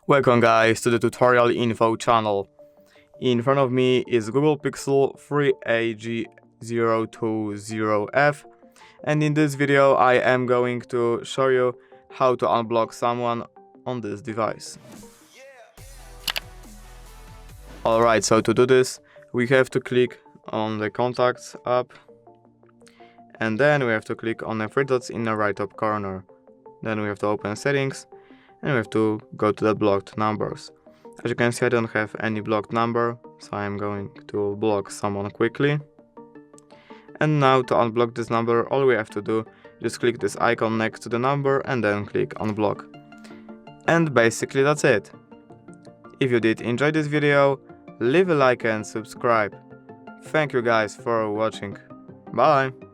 Welcome guys to the tutorial info channel. In front of me is Google Pixel 3AG020F, and in this video I am going to show you how to unblock someone on this device. Alright, so to do this we have to click on the contacts app, and then we have to click on the three dots in the right top corner. Then we have to open settings and we have to go to the blocked numbers. As you can see, I don't have any blocked number, so I'm going to block someone quickly. And now to unblock this number, all we have to do is just click this icon next to the number and then click unblock. And basically that's it. If you did enjoy this video, leave a like and subscribe. Thank you guys for watching. Bye!